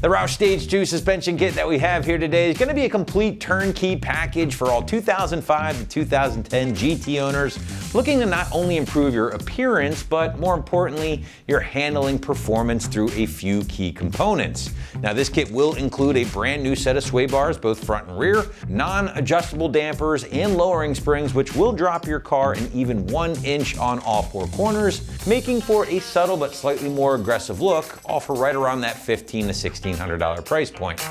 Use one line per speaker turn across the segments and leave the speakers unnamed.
The Roush Stage 2 suspension kit that we have here today is going to be a complete turnkey package for all 2005 to 2010 GT owners looking to not only improve your appearance, but more importantly, your handling performance through a few key components. Now, this kit will include a brand new set of sway bars, both front and rear, non-adjustable dampers, and lowering springs, which will drop your car an even 1 inch on all 4 corners, making for a subtle but slightly more aggressive look, all for right around that $1,500 to $1,600 price point.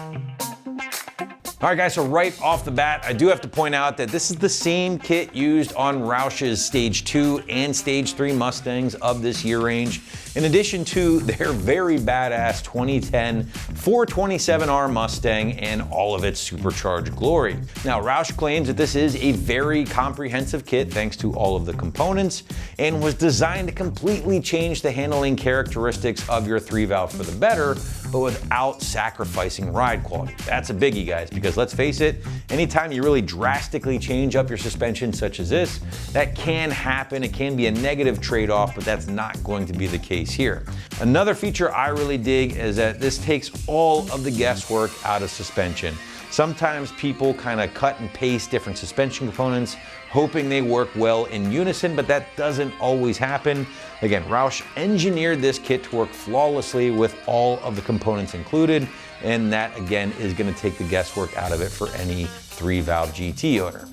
All right guys, so right off the bat, I do have to point out that this is the same kit used on Roush's Stage 2 and Stage 3 Mustangs of this year range, in addition to their very badass 2010 427R Mustang and all of its supercharged glory. Now, Roush claims that this is a very comprehensive kit thanks to all of the components and was designed to completely change the handling characteristics of your 3-valve for the better, but without sacrificing ride quality. That's a biggie, guys, because let's face it, anytime you really drastically change up your suspension such as this, that can happen. It can be a negative trade-off, but that's not going to be the case here. Another feature I really dig is that this takes all of the guesswork out of suspension. Sometimes people kind of cut and paste different suspension components, hoping they work well in unison, but that doesn't always happen. Again, Roush engineered this kit to work flawlessly with all of the components included, and that again is going to take the guesswork out of it for any 3-valve GT owner.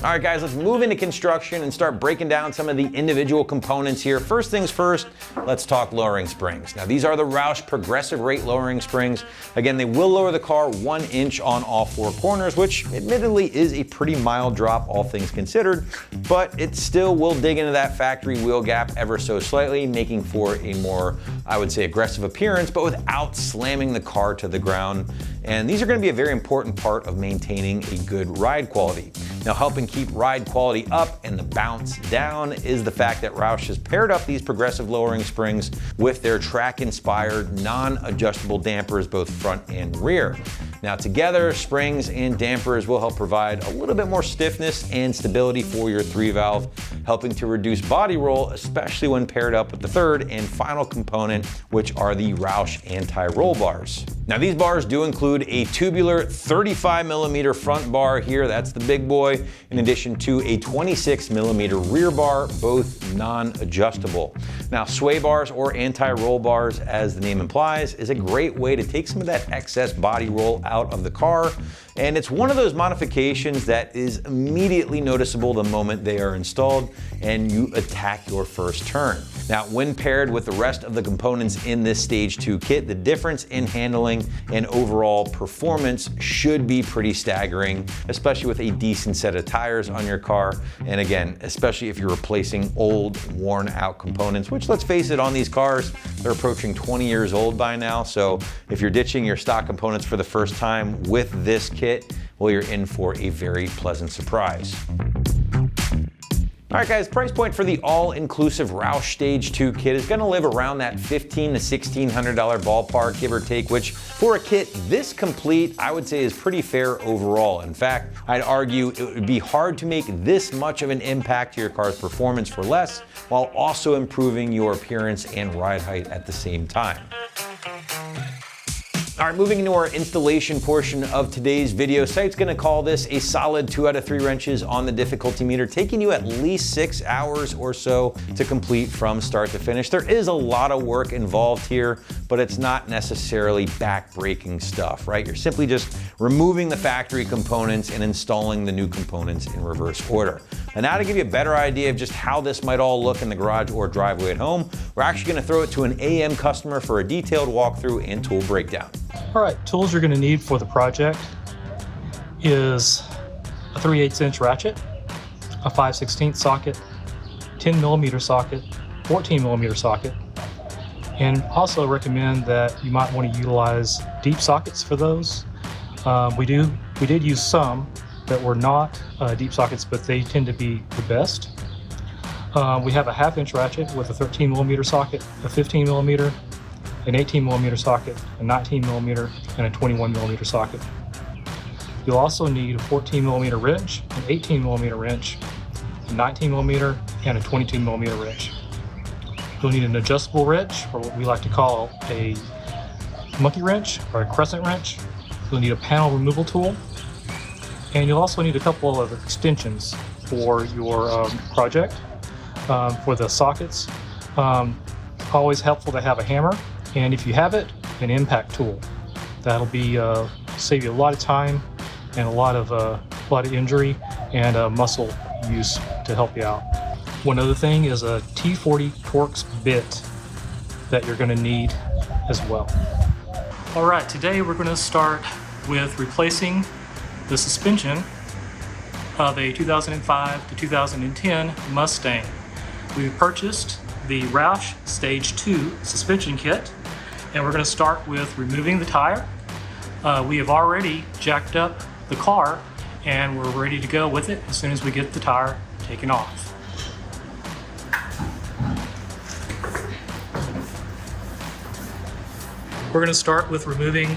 All right guys, let's move into construction and start breaking down some of the individual components here. First things first, let's talk lowering springs. Now, these are the Roush Progressive Rate lowering springs. Again, they will lower the car 1 inch on all 4 corners, which admittedly is a pretty mild drop, all things considered, but it still will dig into that factory wheel gap ever so slightly, making for a more, I would say, aggressive appearance, but without slamming the car to the ground. And these are going to be a very important part of maintaining a good ride quality. Now, helping keep ride quality up and the bounce down is the fact that Roush has paired up these progressive lowering springs with their track-inspired non-adjustable dampers, both front and rear. Now, together, springs and dampers will help provide a little bit more stiffness and stability for your 3-valve, helping to reduce body roll, especially when paired up with the third and final component, which are the Roush anti-roll bars. Now, these bars do include a tubular 35mm front bar here, that's the big boy, in addition to a 26mm rear bar, both non-adjustable. Now, sway bars or anti-roll bars, as the name implies, is a great way to take some of that excess body roll out of the car, and it's one of those modifications that is immediately noticeable the moment they are installed and you attack your first turn. Now, when paired with the rest of the components in this Stage 2 kit, the difference in handling and overall performance should be pretty staggering, especially with a decent set of tires on your car. And again, especially if you're replacing old, worn out components, which, let's face it, on these cars, they're approaching 20 years old by now. So if you're ditching your stock components for the first time with this kit, well, you're in for a very pleasant surprise. All right guys, price point for the all-inclusive Roush Stage 2 kit is gonna live around that $1,500 to $1,600 ballpark, give or take, which for a kit this complete, I would say is pretty fair overall. In fact, I'd argue it would be hard to make this much of an impact to your car's performance for less, while also improving your appearance and ride height at the same time. All right, moving into our installation portion of today's video, site's gonna call this a solid 2 out of 3 wrenches on the difficulty meter, taking you at least 6 hours or so to complete from start to finish. There is a lot of work involved here, but it's not necessarily back-breaking stuff, right? You're simply just removing the factory components and installing the new components in reverse order. And now to give you a better idea of just how this might all look in the garage or driveway at home, we're actually gonna throw it to an AM customer for a detailed walkthrough and tool breakdown.
All right, tools you're going to need for the project is a 3/8" ratchet, a 5/16 socket, 10mm socket, 14mm socket, and also recommend that you might want to utilize deep sockets for those. We did use some that were not deep sockets, but they tend to be the best. We have a 1/2" ratchet with a 13mm socket, a 15mm, an 18mm socket, a 19mm, and a 21mm socket. You'll also need a 14mm wrench, an 18mm wrench, a 19mm, and a 22mm wrench. You'll need an adjustable wrench, or what we like to call a monkey wrench or a crescent wrench. You'll need a panel removal tool, and you'll also need a couple of extensions for your project. For the sockets, always helpful to have a hammer, and if you have it, an impact tool. That'll be save you a lot of time and a lot of injury and muscle use to help you out. One other thing is a T40 Torx bit that you're going to need as well. All right, today we're going to start with replacing the suspension of a 2005 to 2010 Mustang. We purchased the Roush Stage 2 suspension kit, and we're going to start with removing the tire. We have already jacked up the car, and we're ready to go with it as soon as we get the tire taken off. We're going to start with removing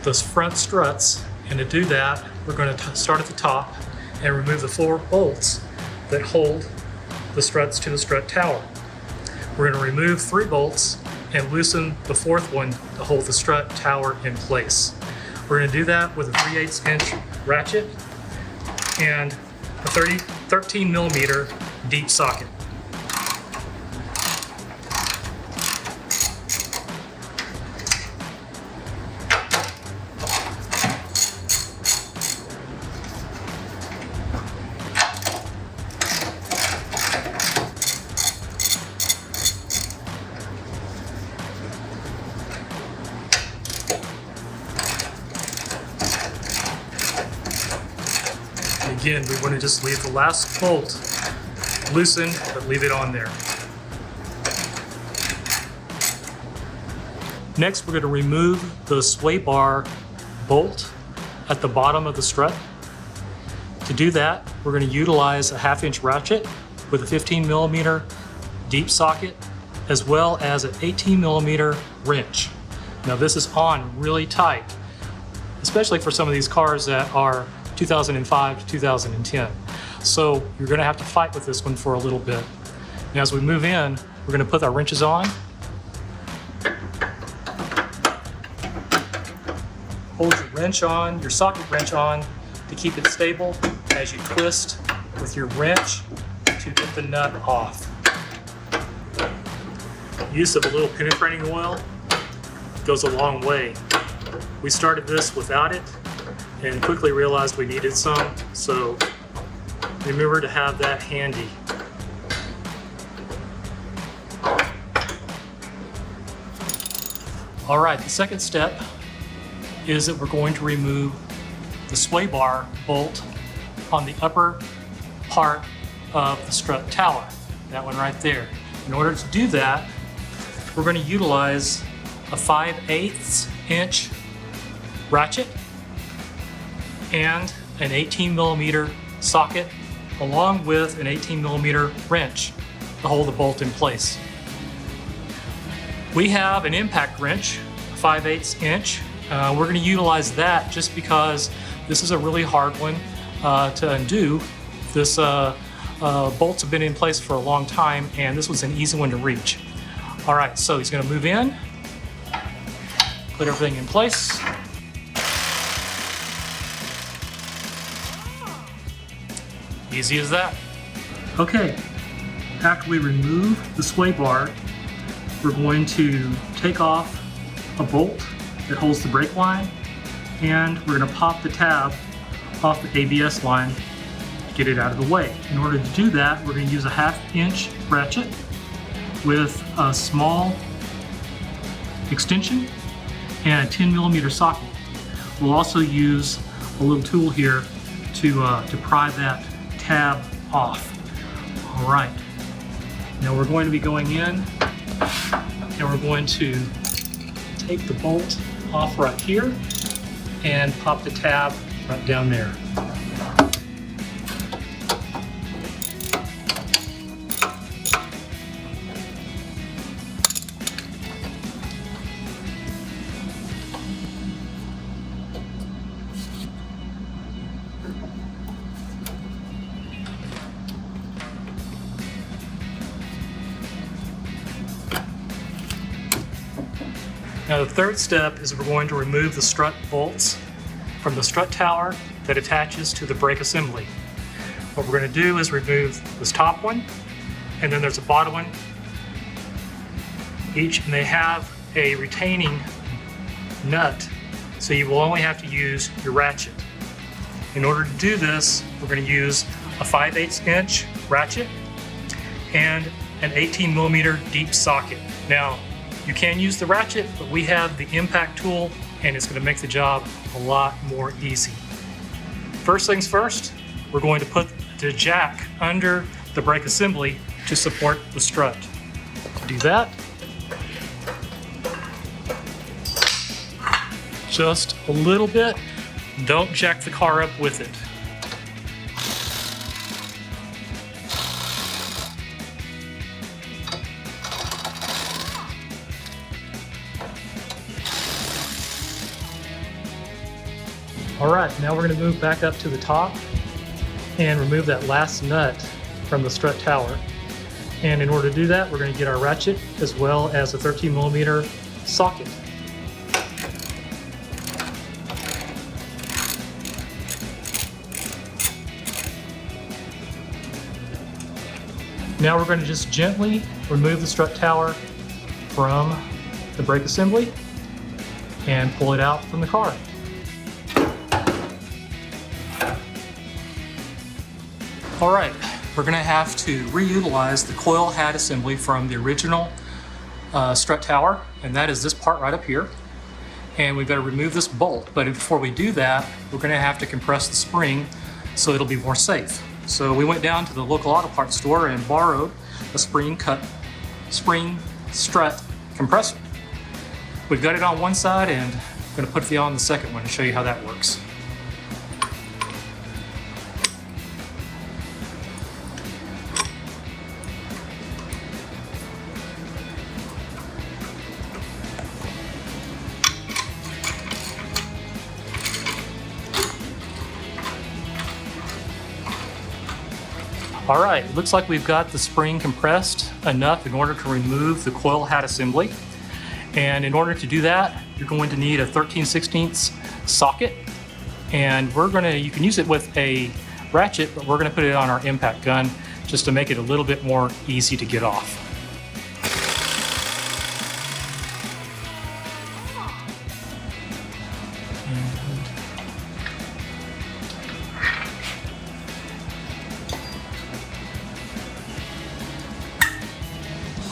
those front struts, and to do that, we're going to start at the top and remove the 4 bolts that hold the struts to the strut tower. We're going to remove 3 bolts and loosen the 4th one to hold the strut tower in place. We're going to do that with a 3/8 inch ratchet and a 13 millimeter deep socket. Again, we want to just leave the last bolt loosened, but leave it on there. Next, we're going to remove the sway bar bolt at the bottom of the strut. To do that, we're going to utilize a 1/2 inch ratchet with a 15 millimeter deep socket, as well as an 18 millimeter wrench. Now this is on really tight, especially for some of these cars that are 2005 to 2010. So you're going to have to fight with this one for a little bit. Now as we move in, we're going to put our wrenches on. Hold your wrench on, your socket wrench on, to keep it stable as you twist with your wrench to get the nut off. Use of a little penetrating oil goes a long way. We started this without it and quickly realized we needed some, so remember to have that handy. All right, the second step is that we're going to remove the sway bar bolt on the upper part of the strut tower, that one right there. In order to do that, we're going to utilize a 5/8 inch ratchet and an 18 millimeter socket, along with an 18 millimeter wrench to hold the bolt in place. We have an impact wrench, 5/8 inch. We're going to utilize that just because this is a really hard one to undo. This bolts have been in place for a long time, and this was an easy one to reach. All right, so he's going to move in, put everything in place. Easy as that. Okay, after we remove the sway bar, we're going to take off a bolt that holds the brake line, and we're going to pop the tab off the ABS line to get it out of the way. In order to do that, we're going to use a 1/2 inch ratchet with a small extension and a 10 millimeter socket. We'll also use a little tool here to pry that tab off. All right, now we're going to be going in and we're going to take the bolt off right here and pop the tab right down there. Now the third step is we're going to remove the strut bolts from the strut tower that attaches to the brake assembly. What we're going to do is remove this top one, and then there's a bottom one each, and they have a retaining nut, so you will only have to use your ratchet. In order to do this, we're going to use a 5/8 inch ratchet and an 18mm deep socket. Now, you can use the ratchet, but we have the impact tool, and it's going to make the job a lot more easy. First things first, we're going to put the jack under the brake assembly to support the strut. To do that, just a little bit. Don't jack the car up with it. All right, now we're going to move back up to the top and remove that last nut from the strut tower. And in order to do that, we're going to get our ratchet as well as a 13mm socket. Now we're going to just gently remove the strut tower from the brake assembly and pull it out from the car. All right, we're going to have to reutilize the coil hat assembly from the original strut tower, and that is this part right up here. And we've got to remove this bolt, but before we do that, we're going to have to compress the spring so it'll be more safe. So we went down to the local auto parts store and borrowed a spring strut compressor. We've got it on one side, and I'm going to put it on the second one to show you how that works. All right, it looks like we've got the spring compressed enough in order to remove the coil hat assembly. And in order to do that, you're going to need a 13/16 socket. And you can use it with a ratchet, but we're gonna put it on our impact gun just to make it a little bit more easy to get off.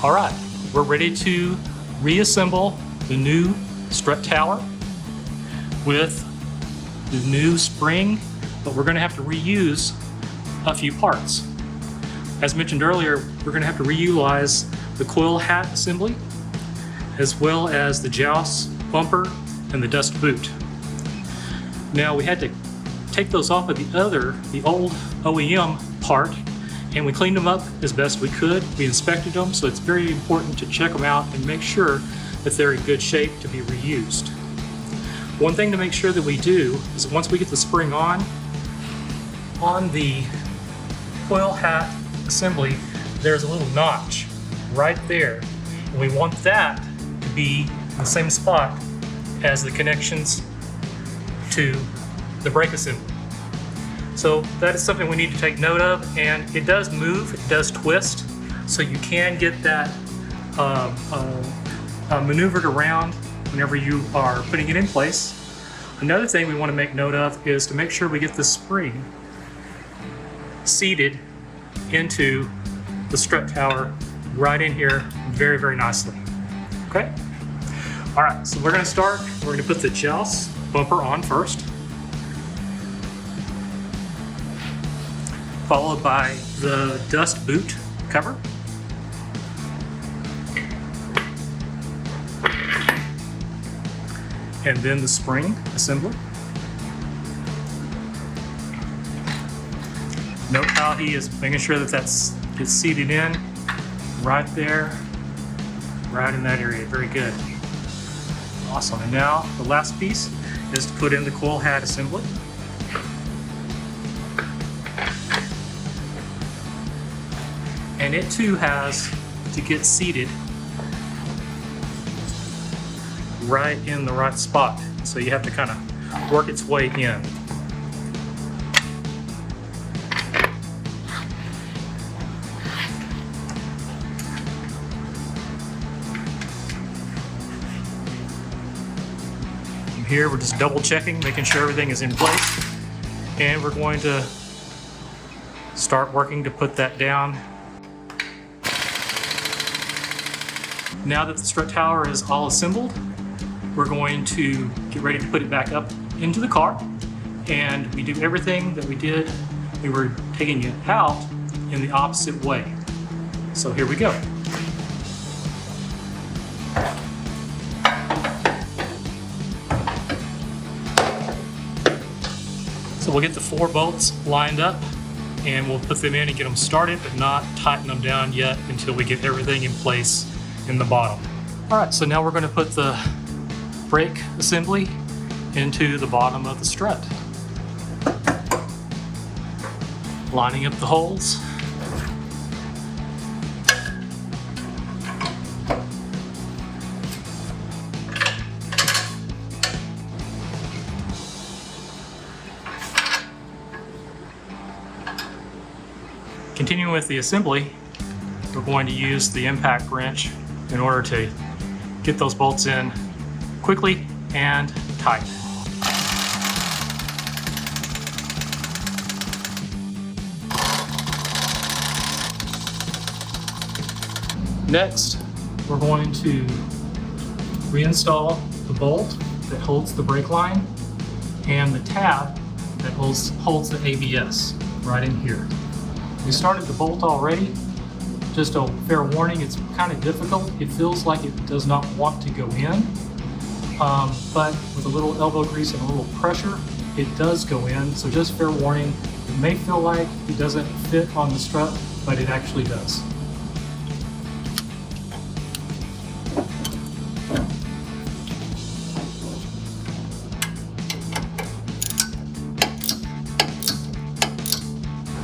All right, we're ready to reassemble the new strut tower with the new spring, but we're gonna have to reuse a few parts. As mentioned earlier, we're gonna have to reutilize the coil hat assembly, as well as the joust bumper and the dust boot. Now we had to take those off of the old OEM part, and we cleaned them up as best we could. We inspected them, so it's very important to check them out and make sure that they're in good shape to be reused. One thing to make sure that we do is once we get the spring on the coil hat assembly, there's a little notch right there. And we want that to be in the same spot as the connections to the brake assembly. So that is something we need to take note of, and it does move, it does twist, so you can get that maneuvered around whenever you are putting it in place. Another thing we want to make note of is to make sure we get the spring seated into the strut tower right in here very, very nicely. Okay? All right, so we're going to start. We're going to put the joust bumper on first, followed by the dust boot cover, and then the spring assembly. Note how he is making sure that it's seated in right there, right in that area. Very good. Awesome. And now the last piece is to put in the coil hat assembly. And it too has to get seated right in the right spot. So you have to kind of work its way in. From here, we're just double checking, making sure everything is in place. And we're going to start working to put that down. Now that the strut tower is all assembled, we're going to get ready to put it back up into the car. And we do everything that we did. We were taking it out in the opposite way. So here we go. So we'll get the 4 bolts lined up and we'll put them in and get them started, but not tighten them down yet until we get everything in place in the bottom. All right, so now we're going to put the brake assembly into the bottom of the strut. Lining up the holes. Continuing with the assembly, we're going to use the impact wrench in order to get those bolts in quickly and tight. Next, we're going to reinstall the bolt that holds the brake line and the tab that holds the ABS right in here. We started the bolt already. Just a fair warning, it's kind of difficult. It feels like it does not want to go in, but with a little elbow grease and a little pressure, it does go in. So just fair warning, it may feel like it doesn't fit on the strut, but it actually does.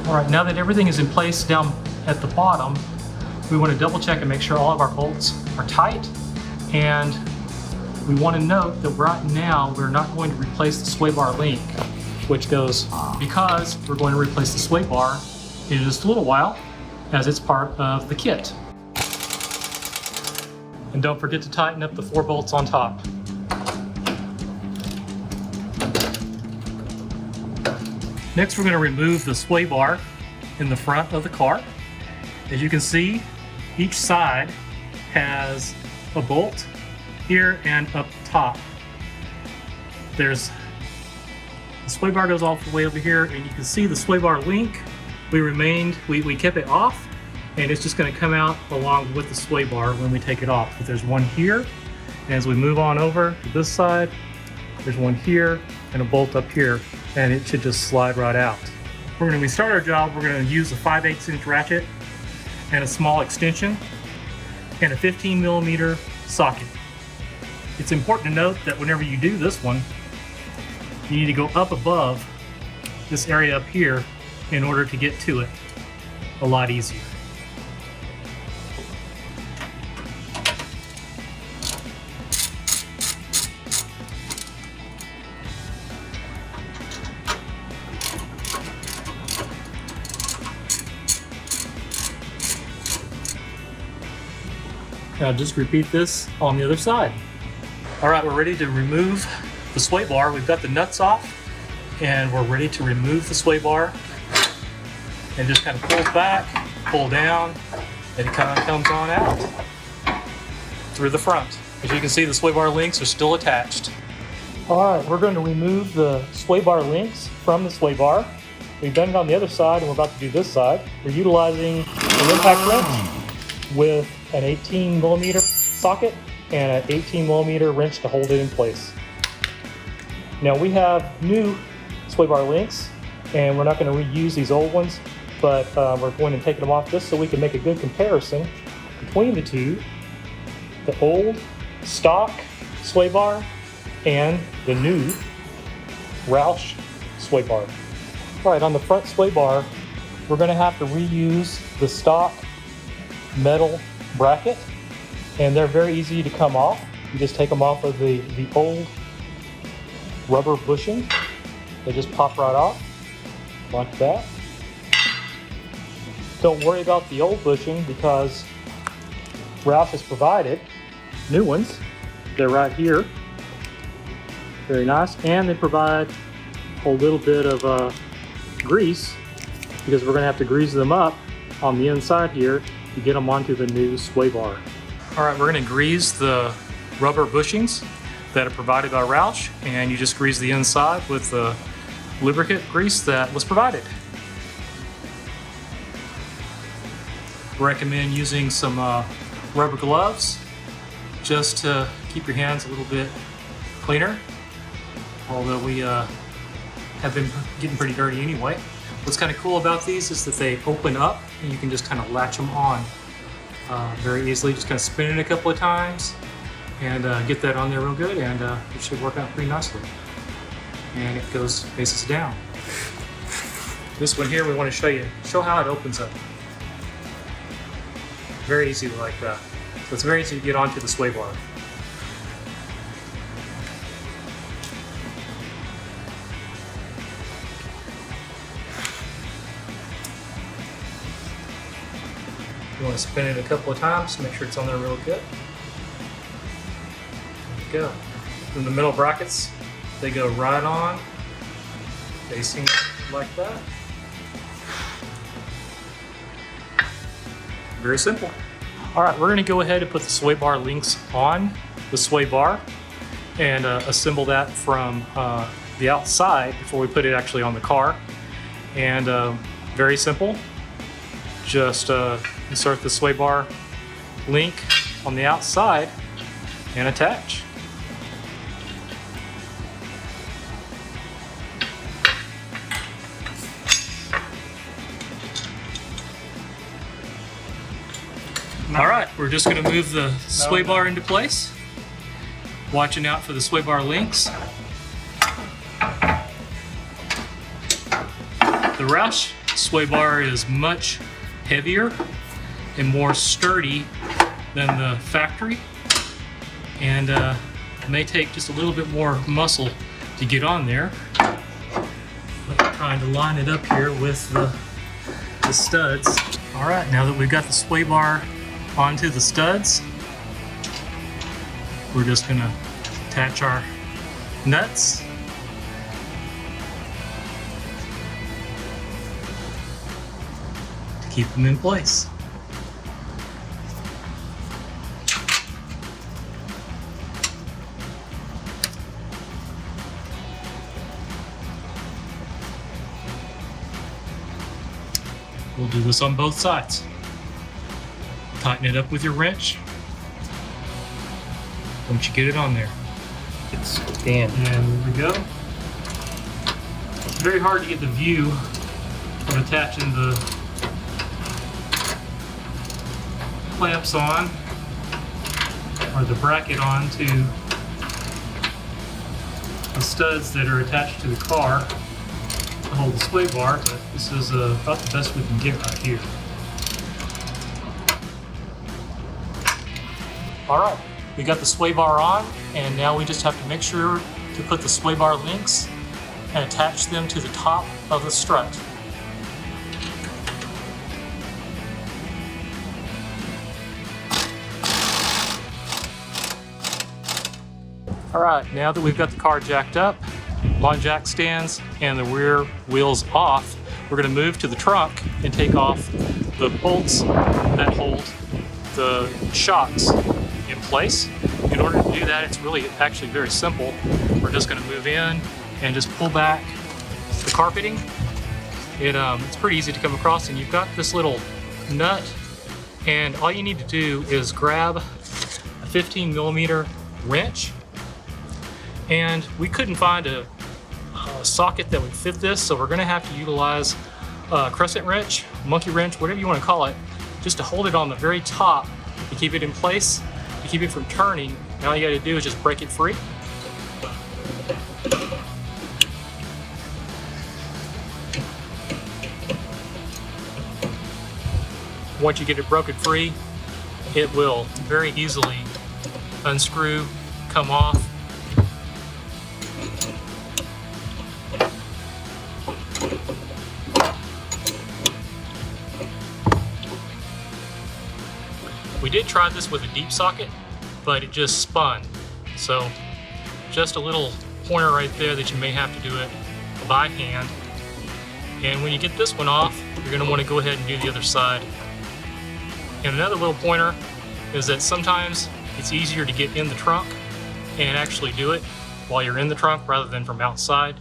All right, now that everything is in place down at the bottom, we want to double check and make sure all of our bolts are tight. And we want to note that right now we're not going to replace the sway bar link, which goes because we're going to replace the sway bar in just a little while as it's part of the kit. And don't forget to tighten up the 4 bolts on top. Next, we're going to remove the sway bar in the front of the car. As you can see, each side has a bolt here and up top. The sway bar goes all the way over here, and you can see the sway bar link. We kept it off, and it's just going to come out along with the sway bar when we take it off. But there's one here, and as we move on over to this side, there's one here and a bolt up here, and it should just slide right out. When we start our job, we're going to use a 5/8" ratchet and a small extension and a 15mm socket. It's important to note that whenever you do this one, you need to go up above this area up here in order to get to it a lot easier. Now just repeat this on the other side. All right, we're ready to remove the sway bar. We've got the nuts off and we're ready to remove the sway bar. And just kind of pull back, pull down, and it kind of comes on out through the front. As you can see, the sway bar links are still attached. All right, we're going to remove the sway bar links from the sway bar. We've done it on the other side and we're about to do this side. We're utilizing an impact wrench with an 18mm socket and an 18mm wrench to hold it in place. Now we have new sway bar links and we're not going to reuse these old ones, but we're going to take them off just so we can make a good comparison between the two, the old stock sway bar and the new Roush sway bar. All right, on the front sway bar, we're going to have to reuse the stock metal bracket, and they're very easy to come off. You just take them off of the old rubber bushing. They just pop right off like that. Don't worry about the old bushing because Roush has provided new ones. They're right here. Very nice. And they provide a little bit of grease because we're going to have to grease them up on the inside here to get them onto the new sway bar. All right, we're going to grease the rubber bushings that are provided by Roush, and you just grease the inside with the lubricant grease that was provided. Recommend using some rubber gloves just to keep your hands a little bit cleaner, although we have been getting pretty dirty anyway. What's kind of cool about these is that they open up and you can just kind of latch them on very easily. Just kind of spin it a couple of times and get that on there real good, and it should work out pretty nicely. And it faces down. This one here we want to show how it opens up. Very easy like that. So it's very easy to get onto the sway bar. You want to spin it a couple of times, make sure it's on there real good. There you go. In the middle brackets, they go right on, facing like that. Very simple. All right, we're going to go ahead and put the sway bar links on the sway bar and assemble that from the outside before we put it actually on the car. And very simple. Just insert the sway bar link on the outside and attach. All right, we're just going to move the sway bar into place. Watching out for the sway bar links. The Roush sway bar is much heavier and more sturdy than the factory, and may take just a little bit more muscle to get on there. But trying to line it up here with the studs. All right, now that we've got the sway bar onto the studs, we're just gonna attach our nuts. To keep them in place. We'll do this on both sides. Tighten it up with your wrench once you get it on there.
It's stand.
And there we go. It's very hard to get the view of attaching the clamps on, or the bracket on, to the studs that are attached to the car to hold the sway bar, but this is about the best we can get right here. All right, we got the sway bar on, and now we just have to make sure to put the sway bar links and attach them to the top of the strut. All right, now that we've got the car jacked up, on jack stands, and the rear wheels off, we're going to move to the trunk and take off the bolts that hold the shocks in place. In order to do that, it's really actually very simple. We're just going to move in and just pull back the carpeting. It's pretty easy to come across, and you've got this little nut, and all you need to do is grab a 15mm wrench, and we couldn't find a socket that would fit this, so we're going to have to utilize a crescent wrench, monkey wrench, whatever you want to call it, just to hold it on the very top to keep it in place, to keep it from turning. And all you got to do is just break it free. Once you get it broken free, it will very easily unscrew come off. We did try this with a deep socket, but it just spun. So just a little pointer right there that you may have to do it by hand. And when you get this one off, you're going to want to go ahead and do the other side. And another little pointer is that sometimes it's easier to get in the trunk and actually do it while you're in the trunk rather than from outside.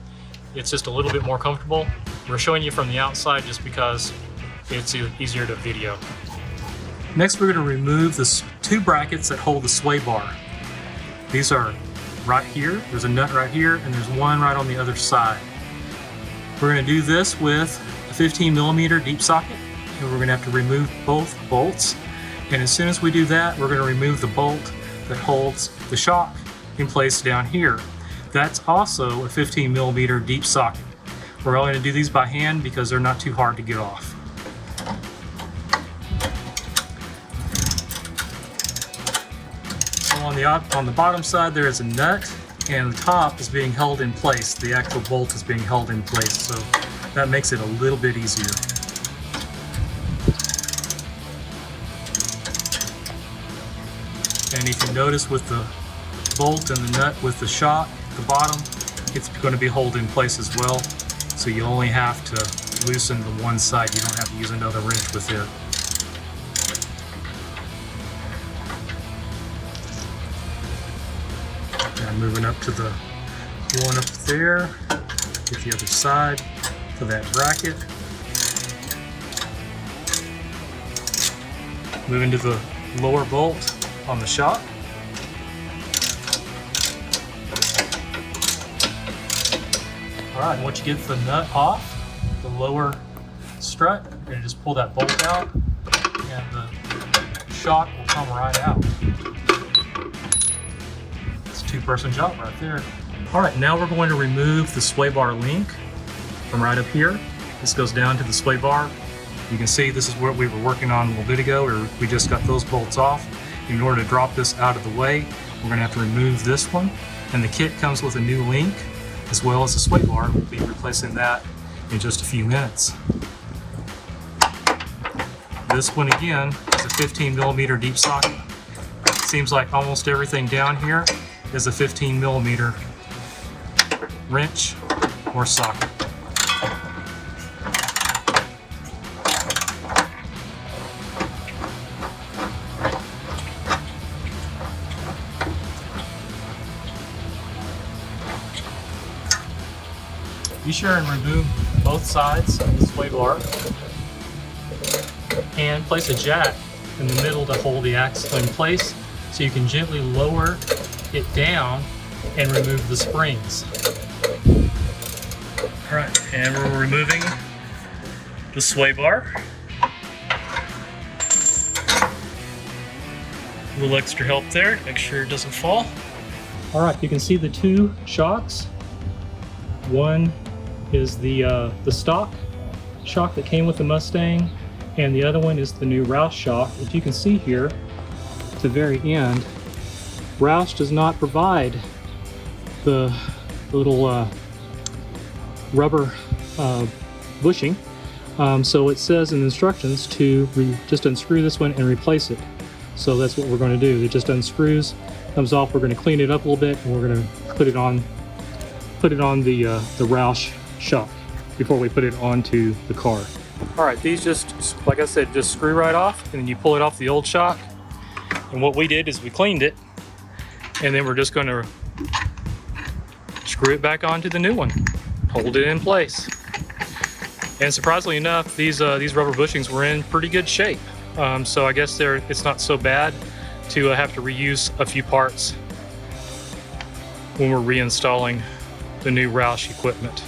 It's just a little bit more comfortable. We're showing you from the outside just because it's easier to video. Next, we're going to remove the two brackets that hold the sway bar. These are right here. There's a nut right here, and there's one right on the other side. We're going to do this with a 15mm deep socket, and we're going to have to remove both bolts. And as soon as we do that, we're going to remove the bolt that holds the shock in place down here. That's also a 15mm deep socket. We're only going to do these by hand because they're not too hard to get off. On the bottom side there is a nut, and the top is being held in place. The actual bolt is being held in place, so that makes it a little bit easier. And if you notice with the bolt and the nut with the shock at the bottom, it's going to be held in place as well. So you only have to loosen the one side. You don't have to use another wrench with it. And moving up to the one up there, get the other side for that bracket. Moving to the lower bolt on the shock. Alright, once you get the nut off, the lower strut, you're going to just pull that bolt out, and the shock will come right out. Two-person job right there. All right, now we're going to remove the sway bar link from right up here. This goes down to the sway bar. You can see this is what we were working on a little bit ago. We just got those bolts off. In order to drop this out of the way, we're going to have to remove this one. And the kit comes with a new link as well as a sway bar. We'll be replacing that in just a few minutes. This one again is a 15mm deep socket. Seems like almost everything down here is a 15mm wrench or socket. Be sure and remove both sides of the sway bar and place a jack in the middle to hold the axle in place so you can gently lower it down and remove the springs. All right, and we're removing the sway bar. A little extra help there, make sure it doesn't fall. All right, you can see the two shocks. One is the stock shock that came with the Mustang, and the other one is the new Roush shock. If you can see here at the very end, Roush does not provide the little rubber bushing, so it says in the instructions to just unscrew this one and replace it. So that's what we're going to do. It just unscrews, comes off. We're going to clean it up a little bit, and we're going to put it on the Roush shock before we put it onto the car. All right, these just, like I said, just screw right off, and then you pull it off the old shock. And what we did is we cleaned it, and then we're just going to screw it back onto the new one, hold it in place. And surprisingly enough, these rubber bushings were in pretty good shape. So I guess it's not so bad to have to reuse a few parts when we're reinstalling the new Roush equipment.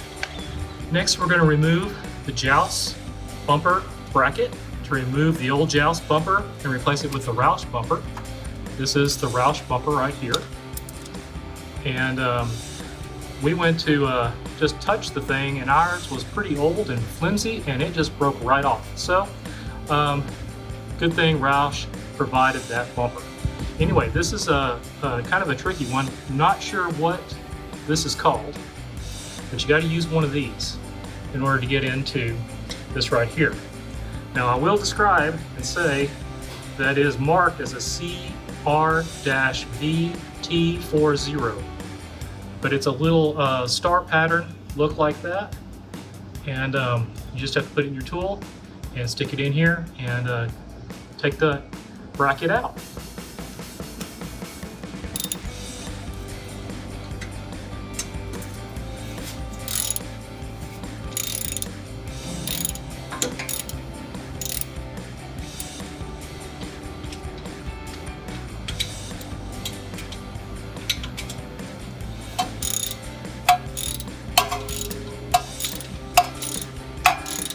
Next, we're going to remove the Joust bumper bracket to remove the old Joust bumper and replace it with the Roush bumper. This is the Roush bumper right here. And we went to just touch the thing, and ours was pretty old and flimsy, and it just broke right off. So good thing Roush provided that bumper. Anyway, this is a kind of a tricky one. I'm not sure what this is called, but you got to use one of these in order to get into this right here. Now I will describe and say that is marked as a CR-VT40, but it's a little star pattern, look like that, and you just have to put it in your tool and stick it in here and take the bracket out.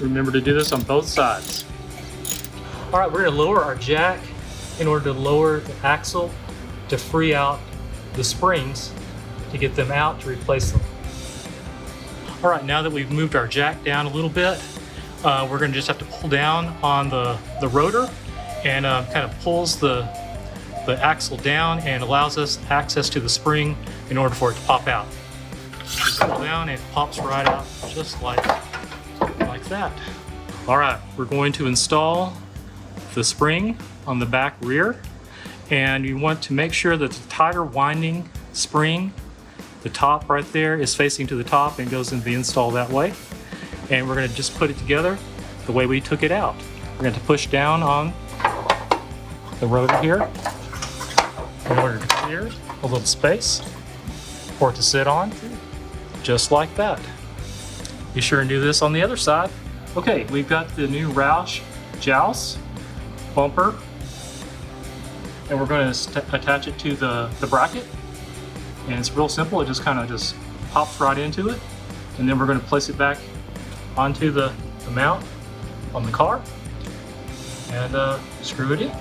Remember to do this on both sides. All right, we're gonna lower our jack in order to lower the axle to free out the springs to get them out to replace them. All right, now that we've moved our jack down a little bit, we're gonna just have to pull down on the rotor and kind of pulls the axle down and allows us access to the spring in order for it to pop out. Just pull down and it pops right out just like that. All right, we're going to install the spring on the back rear, and you want to make sure that the tighter winding spring, the top right there, is facing to the top and goes into the install that way. And we're going to just put it together the way we took it out. We're going to push down on the rotor here in order to clear a little space for it to sit on, just like that. Be sure and do this on the other side. Okay, we've got the new Roush joust bumper, and we're going to attach it to the bracket. And it's real simple. It just kind of just pops right into it, and then we're going to place it back onto the mount on the car and screw it in.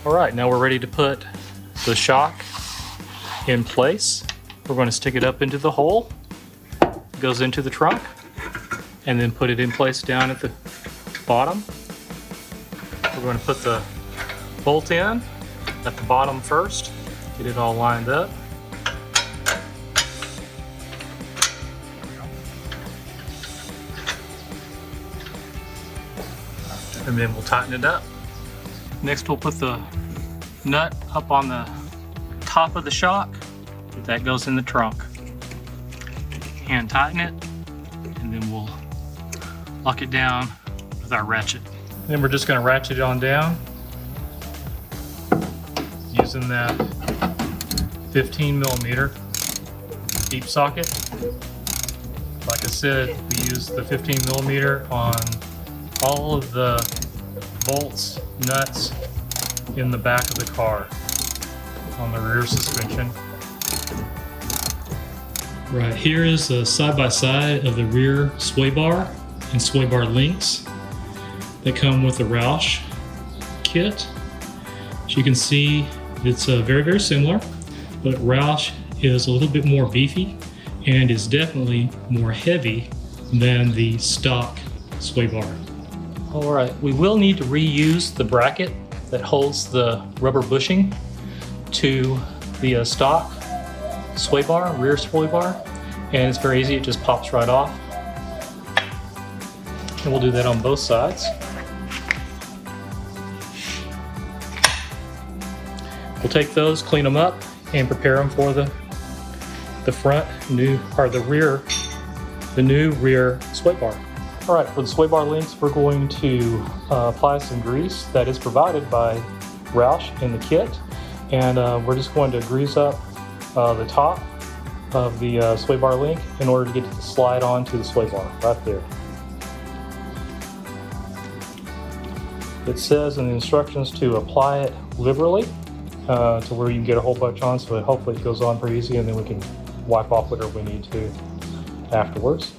All right, now we're ready to put the shock in place. We're going to stick it up into the hole, it goes into the trunk, and then put it in place down at the bottom. We're going to put the bolt in at the bottom first, get it all lined up. And then we'll tighten it up. Next, we'll put the nut up on the top of the shock. That goes in the trunk. Hand tighten it, and then we'll lock it down with our ratchet. Then we're just going to ratchet it on down using that 15mm deep socket. Like I said, we use the 15mm on all of the bolts, nuts in the back of the car on the rear suspension. Right, here is a side-by-side of the rear sway bar and sway bar links that come with the Roush kit. As you can see, it's very, very similar, but Roush is a little bit more beefy and is definitely more heavy than the stock sway bar. All right, we will need to reuse the bracket that holds the rubber bushing to the stock sway bar, rear sway bar, and it's very easy, it just pops right off. And we'll do that on both sides. We'll take those, clean them up, and prepare them for the new rear sway bar. All right, for the sway bar links, we're going to apply some grease that is provided by Roush in the kit, and we're just going to grease up the top of the sway bar link in order to get it to slide onto the sway bar right there. It says in the instructions to apply it liberally to where you can get a whole bunch on, so hopefully it goes on pretty easy, and then we can wipe off whatever we need to afterwards.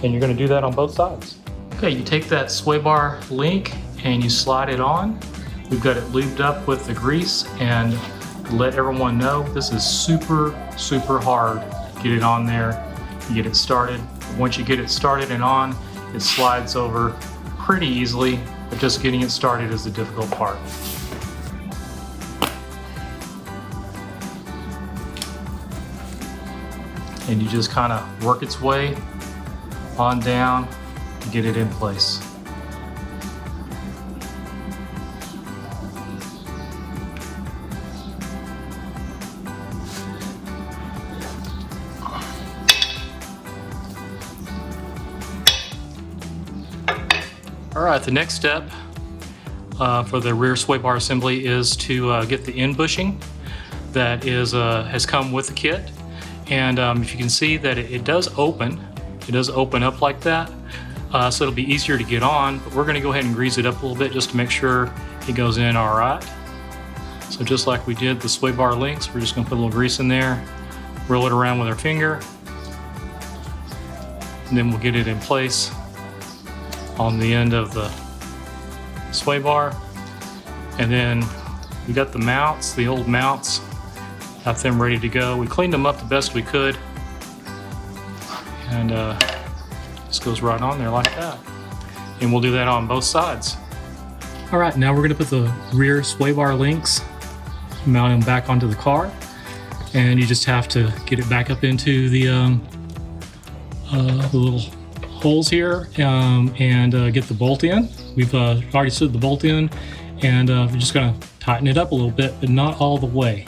And you're going to do that on both sides. Okay, you take that sway bar link and you slide it on We've got it lubed up with the grease, and to let everyone know, this is super hard to get it on there and get it started. Once you get it started and on, it slides over pretty easily, but just getting it started is the difficult part. And you just kind of work its way on down to get it in place. All right, the next step for the rear sway bar assembly is to get the end bushing that has come with the kit. And if you can see that it does open up like that, so it'll be easier to get on, but we're gonna go ahead and grease it up a little bit just to make sure it goes in all right. So just like we did the sway bar links, we're just gonna put a little grease in there, roll it around with our finger, and then we'll get it in place on the end of the sway bar. And then we got the mounts, the old mounts, got them ready to go. We cleaned them up the best we could, and just goes right on there like that. And we'll do that on both sides. All right, now we're gonna put the rear sway bar links, mount them back onto the car, and you just have to get it back up into the little holes here and get the bolt in. We've already slid the bolt in, and we're just gonna tighten it up a little bit, but not all the way.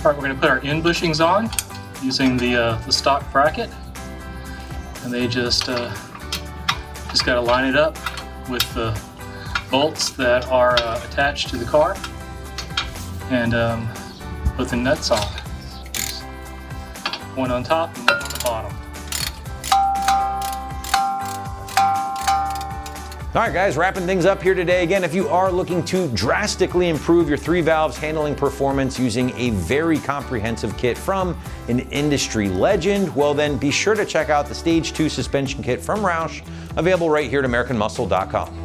All right, we're going to put our end bushings on using the stock bracket, and they just got to line it up with the bolts that are attached to the car, and put the nuts on. One on top and one on the bottom.
All right, guys, wrapping things up here today. Again, if you are looking to drastically improve your 3 valves handling performance using a very comprehensive kit from an industry legend, well then be sure to check out the Stage 2 suspension kit from Roush, available right here at AmericanMuscle.com.